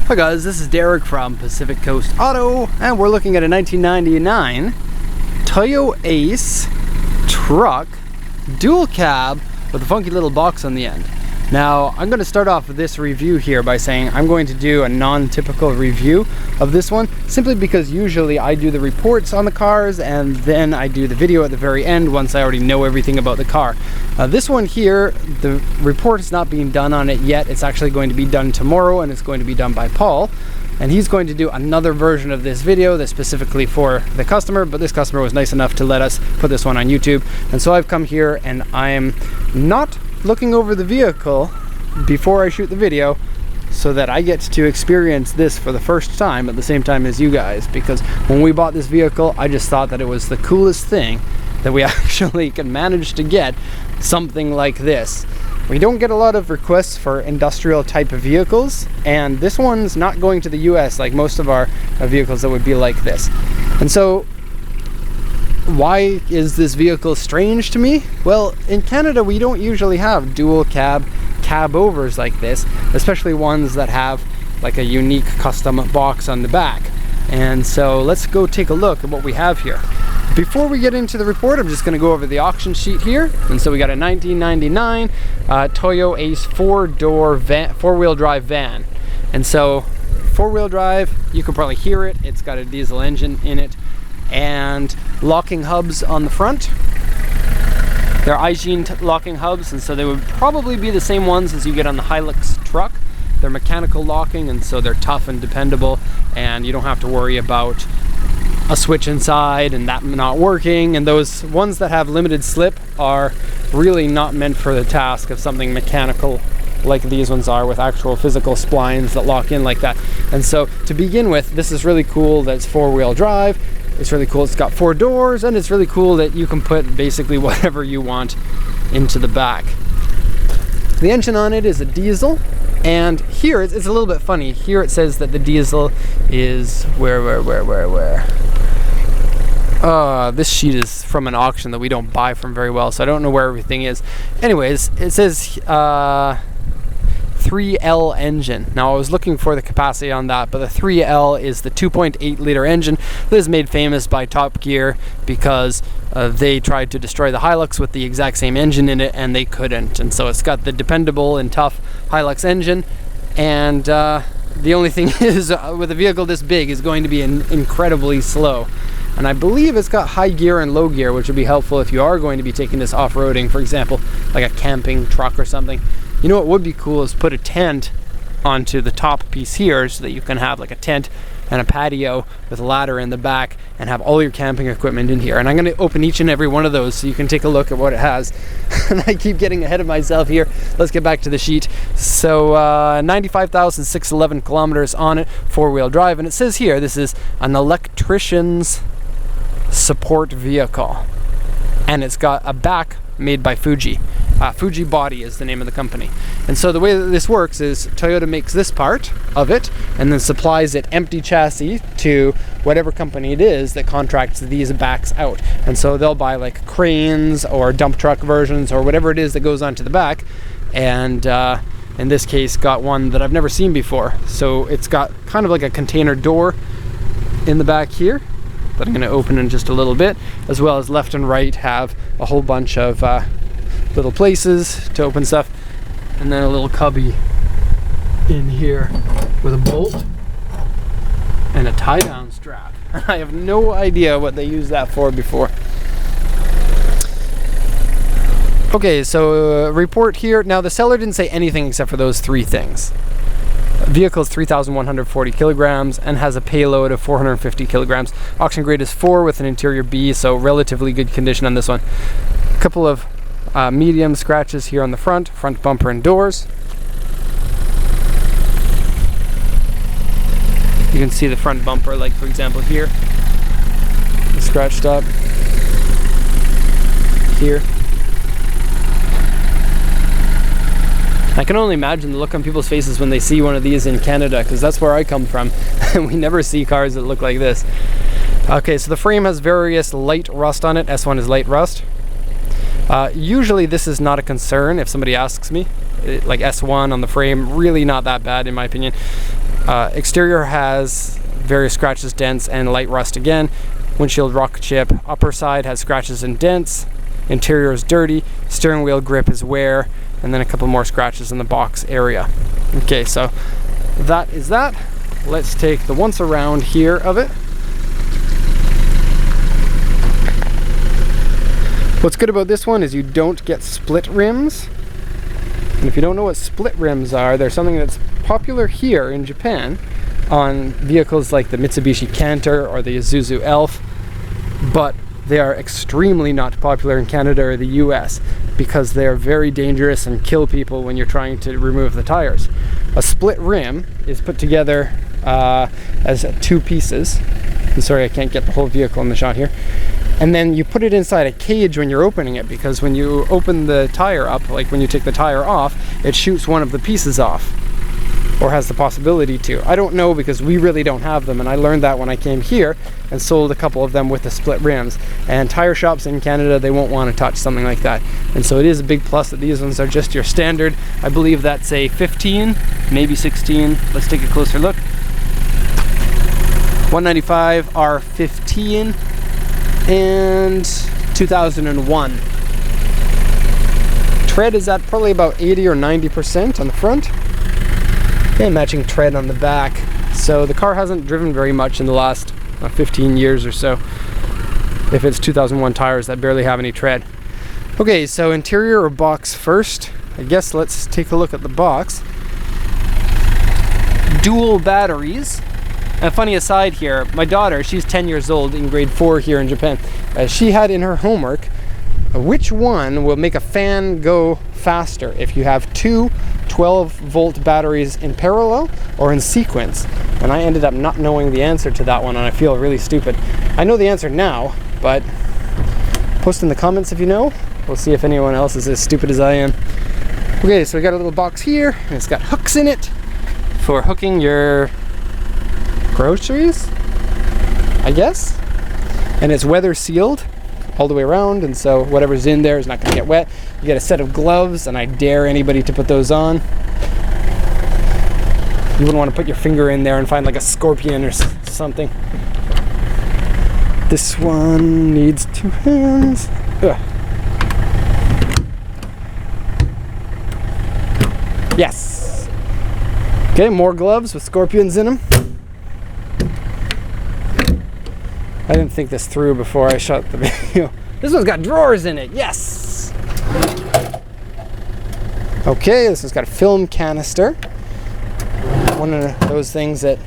Hi guys, this is Derek from Pacific Coast Auto, and we're looking at a 1999 Toyoace truck, dual cab with a funky little box on the end. Now, I'm going to start off this review here by saying I'm going to do a non-typical review of this one, simply because usually I do the reports on the cars and then I do the video at the very end once I already know everything about the car. This one here, the report is not being done on it yet. It's actually going to be done tomorrow, and it's going to be done by Paul. And he's going to do another version of this video that's specifically for the customer, but this customer was nice enough to let us put this one on YouTube. And so I've come here and I'm not looking over the vehicle before I shoot the video, so that I get to experience this for the first time at the same time as you guys, because when we bought this vehicle, I just thought that it was the coolest thing that we actually can manage to get something like this. We don't get a lot of requests for industrial type of vehicles, and this one's not going to the US like most of our vehicles that would be like this. And so why is this vehicle strange to me? Well, in Canada we don't usually have dual cab overs like this, especially ones that have like a unique custom box on the back. And so let's go take a look at what we have here. Before we get into the report, I'm just going to go over the auction sheet here. And so we got a 1999 Toyoace four-wheel drive van. And so four-wheel drive, you can probably hear it. It's got a diesel engine in it and locking hubs on the front. They're Auciton locking hubs, and so they would probably be the same ones as you get on the Hilux truck. They're mechanical locking, and so they're tough and dependable, and you don't have to worry about a switch inside and that not working. And those ones that have limited slip are really not meant for the task of something mechanical like these ones are, with actual physical splines that lock in like that. And so to begin with, this is really cool that it's four-wheel drive. It's really cool it's got 4 doors, and it's really cool that you can put basically whatever you want into the back. The engine on it is a diesel, and here it's a little bit funny. Here it says that the diesel is where? This sheet is from an auction that we don't buy from very well, so I don't know where everything is. Anyways, it says 3L engine. Now I was looking for the capacity on that, but the 3L is the 2.8 liter engine that is made famous by Top Gear because they tried to destroy the Hilux with the exact same engine in it, and they couldn't. And so it's got the dependable and tough Hilux engine, and the only thing is with a vehicle this big is going to be incredibly slow. And I believe it's got high gear and low gear, which would be helpful if you are going to be taking this off-roading, for example, like a camping truck or something. You know what would be cool is put a tent onto the top piece here, so that you can have like a tent and a patio with a ladder in the back and have all your camping equipment in here. And I'm going to open each and every one of those so you can take a look at what it has. And I keep getting ahead of myself here. Let's get back to the sheet. So 95,611 kilometers on it, four-wheel drive. And it says here this is an electrician's support vehicle, and it's got a back made by Fuji. Fuji Body is the name of the company. And so the way that this works is Toyota makes this part of it and then supplies it empty chassis to whatever company it is that contracts these backs out. And so they'll buy like cranes or dump truck versions or whatever it is that goes onto the back. And in this case got one that I've never seen before. So it's got kind of like a container door in the back here that I'm going to open in just a little bit, as well as left and right have a whole bunch of little places to open stuff, and then a little cubby in here with a bolt and a tie-down strap. I have no idea what they used that for before. Okay, so report here. Now the seller didn't say anything except for those 3 things. Vehicle is 3,140 kilograms and has a payload of 450 kilograms. Auction grade is 4 with an interior B, so relatively good condition on this one. A couple of medium scratches here on the front bumper and doors. You can see the front bumper, like for example here, it's scratched up here. I can only imagine the look on people's faces when they see one of these in Canada, because that's where I come from and we never see cars that look like this. Okay, so the frame has various light rust on it. S1 is light rust. Usually this is not a concern if somebody asks me. Like S1 on the frame, really not that bad in my opinion. Exterior has various scratches, dents, and light rust again. Windshield rock chip. Upper side has scratches and dents. Interior is dirty. Steering wheel grip is wear. And then a couple more scratches in the box area. Okay, so that is that. Let's take the once around here of it. What's good about this one is you don't get split rims. And if you don't know what split rims are, they're something that's popular here in Japan on vehicles like the Mitsubishi Canter or the Isuzu Elf, but they are extremely not popular in Canada or the US because they are very dangerous and kill people when you're trying to remove the tires. A split rim is put together as two pieces. I'm sorry, I can't get the whole vehicle in the shot here. And then you put it inside a cage when you're opening it, because when you open the tire up, like when you take the tire off, it shoots one of the pieces off, or has the possibility to. I don't know, because we really don't have them, and I learned that when I came here and sold a couple of them with the split rims. And tire shops in Canada, they won't want to touch something like that. And so it is a big plus that these ones are just your standard. I believe that's a 15, maybe 16. Let's take a closer look. 195 R15 and 2001. Tread is at probably about 80 or 90% on the front, and matching tread on the back. So the car hasn't driven very much in the last 15 years or so. If it's 2001 tires that barely have any tread. Okay, so interior or box first. I guess let's take a look at the box. Dual batteries. A funny aside here, my daughter, she's 10 years old in grade 4 here in Japan. She had in her homework, which one will make a fan go faster if you have two 12-volt batteries in parallel or in sequence? And I ended up not knowing the answer to that one, and I feel really stupid. I know the answer now, but post in the comments if you know. We'll see if anyone else is as stupid as I am. Okay, so we got a little box here, and it's got hooks in it for hooking your groceries, I guess. And it's weather sealed all the way around, and so whatever's in there is not going to get wet. You get a set of gloves, and I dare anybody to put those on. You wouldn't want to put your finger in there and find like a scorpion or something. This one needs 2 hands. Ugh. Yes. Okay, more gloves with scorpions in them. I didn't think this through before I shot the video. This one's got drawers in it, yes! Okay, this one's got a film canister. One of those things that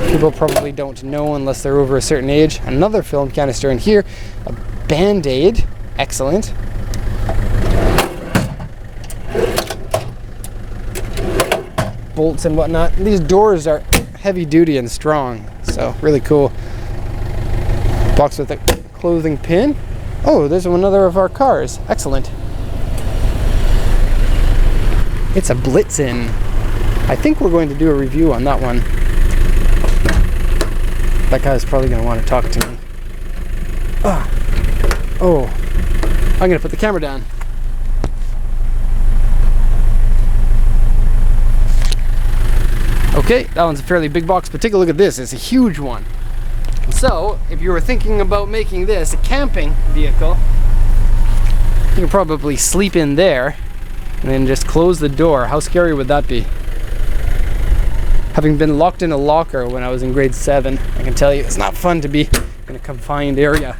people probably don't know unless they're over a certain age. Another film canister in here. A Band-Aid, excellent. Bolts and whatnot. These doors are heavy duty and strong, so really cool. Box with a clothing pin. Oh, there's another of our cars. Excellent. It's a Blitzen. I think we're going to do a review on that one. That guy's probably going to want to talk to me. Oh, I'm going to put the camera down. Okay, that one's a fairly big box, but take a look at this. It's a huge one. So, if you were thinking about making this a camping vehicle, you could probably sleep in there and then just close the door. How scary would that be? Having been locked in a locker when I was in grade 7, I can tell you it's not fun to be in a confined area.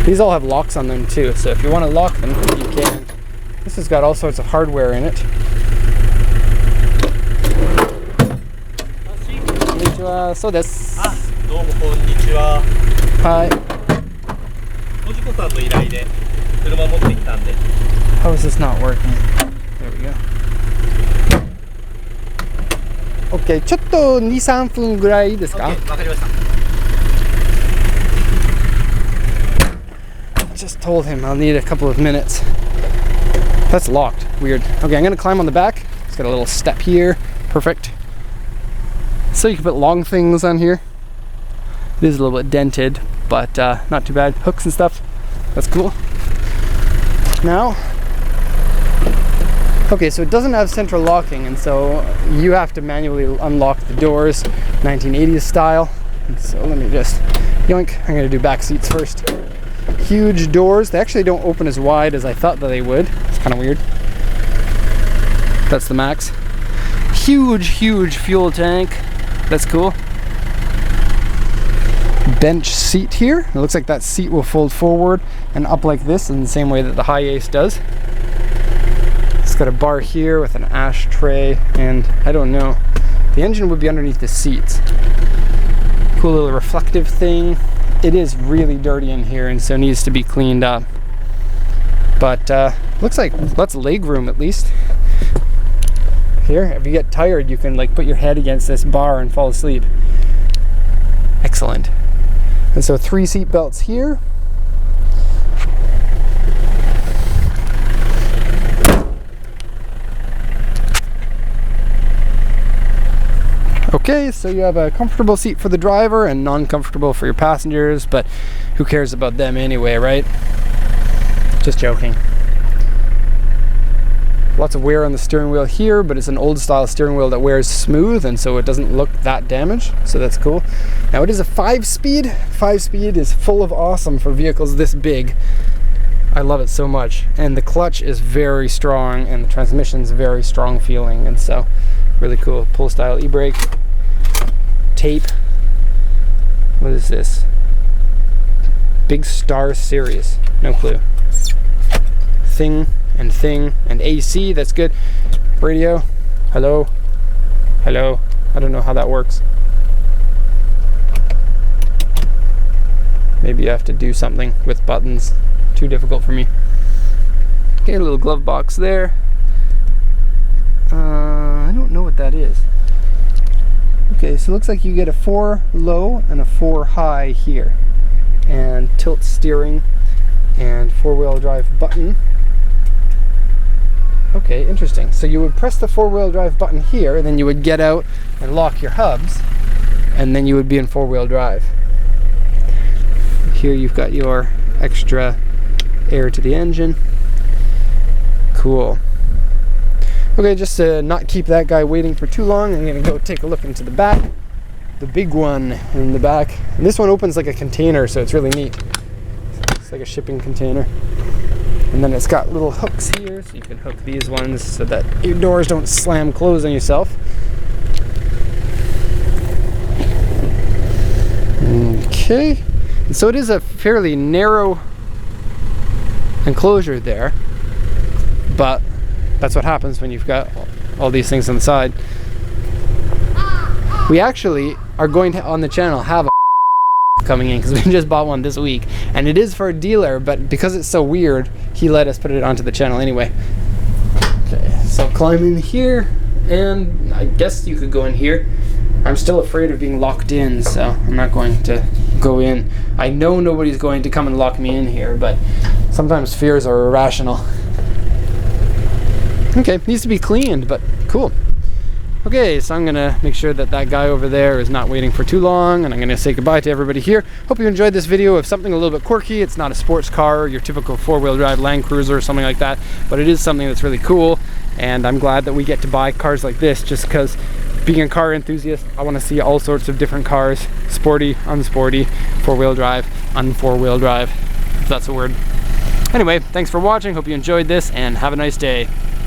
These all have locks on them too, so if you want to lock them, you can. This has got all sorts of hardware in it. So this. Hi. How is this not working? There we go. Okay, ちょっと 2,3 分ぐらいですか? Okay, わかりました. Just told him I'll need a couple of minutes. That's locked. Weird. Okay, I'm gonna climb on the back. It's got a little step here. Perfect. So you can put long things on here. It is a little bit dented, but not too bad. Hooks and stuff. That's cool. Now, Okay, so it doesn't have central locking, and so you have to manually unlock the doors, 1980s style. And so let me just yoink. I'm gonna do back seats first. Huge doors. They actually don't open as wide as I thought that they would. It's kind of weird. That's the max. Huge fuel tank. That's cool. Bench seat here. It looks like that seat will fold forward and up like this in the same way that the Toyoace does. It's got a bar here with an ashtray, and I don't know. The engine would be underneath the seats. Cool little reflective thing. It is really dirty in here, and so needs to be cleaned up. But looks like lots of leg room at least. Here, if you get tired, you can like put your head against this bar and fall asleep. Excellent. And so 3 seat belts here. Okay, so you have a comfortable seat for the driver and non-comfortable for your passengers, but who cares about them anyway, right? Just joking. Lots of wear on the steering wheel here, but it's an old style steering wheel that wears smooth, and so it doesn't look that damaged, so that's cool. Now it is a 5-speed. 5-speed is full of awesome for vehicles this big. I love it so much, and the clutch is very strong, and the transmission's very strong feeling, and so really cool. Pull style e-brake. Tape. What is this? Big Star Series. No clue. Thing and AC. That's good. Radio. Hello. Hello. I don't know how that works. Maybe you have to do something with buttons. Too difficult for me. Okay, a little glove box there. I don't know what that is. Okay, so it looks like you get a 4 low and a 4 high here, and tilt steering and 4-wheel drive button. Okay, interesting. So you would press the 4-wheel drive button here, then you would get out and lock your hubs, and then you would be in 4-wheel drive. Here you've got your extra air to the engine. Cool. Okay, just to not keep that guy waiting for too long, I'm gonna go take a look into the back. The big one in the back. And this one opens like a container, so it's really neat. It's like a shipping container. And then it's got little hooks here, so you can hook these ones so that your doors don't slam closed on yourself. Okay. And so it is a fairly narrow enclosure there, but that's what happens when you've got all these things on the side. We actually are going to, on the channel, have a coming in, because we just bought one this week, and it is for a dealer, but because it's so weird, he let us put it onto the channel anyway. Okay, so climb in here, and I guess you could go in here. I'm still afraid of being locked in, so I'm not going to go in. I know nobody's going to come and lock me in here, but sometimes fears are irrational. Okay, needs to be cleaned, but cool. Okay, so I'm gonna make sure that that guy over there is not waiting for too long, and I'm gonna say goodbye to everybody here. Hope you enjoyed this video of something a little bit quirky. It's not a sports car, your typical 4-wheel drive Land Cruiser or something like that, but it is something that's really cool, and I'm glad that we get to buy cars like this, just because being a car enthusiast, I want to see all sorts of different cars. Sporty, unsporty, 4-wheel drive, un-4-wheel drive, if that's a word. Anyway, thanks for watching, hope you enjoyed this, and have a nice day.